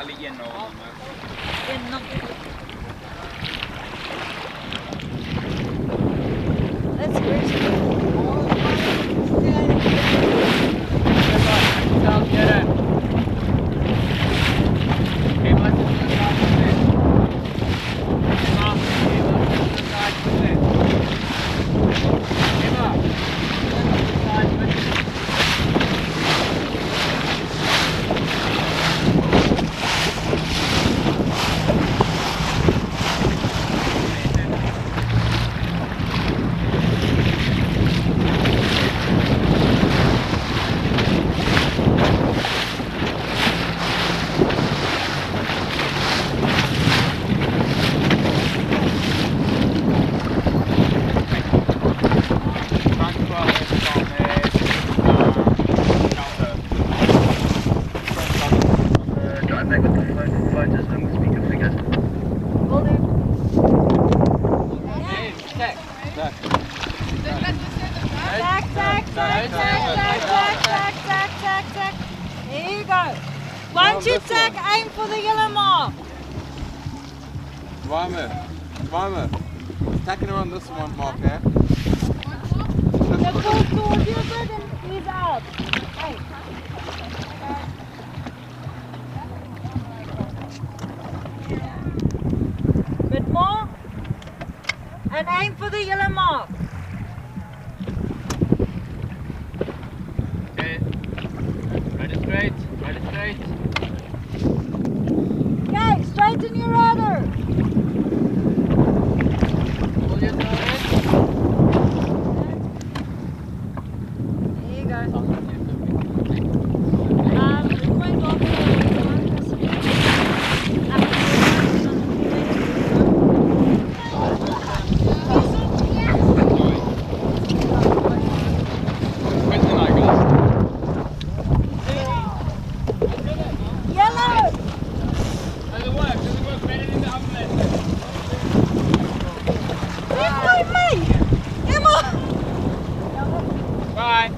eller gjennom. Gjennom. That's great. There you go. Once you tack, aim for the yellow mark. Warmer. Tacking around this one mark, eh? The full towards you, good, and he's out. Hey. Bit more. And aim for the yellow mark. Okay. Ride it straight. Okay, straighten your rudder. Pull your toe in. There you go. It's going off Bye.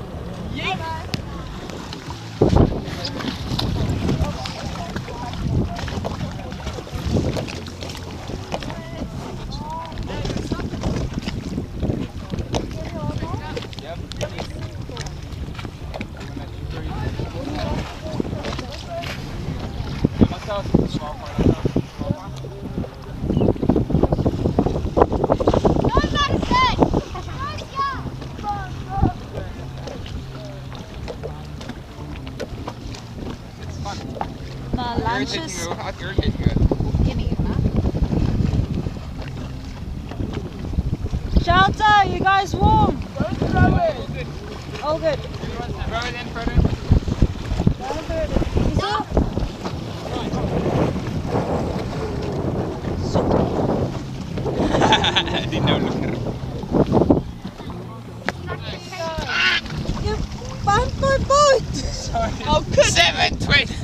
My lunch is guinea, huh? Shelter, you guys warm? All good. Throw it in, Frodo. Didn't know. You bumped my boat! Sorry. Oh, good. 720.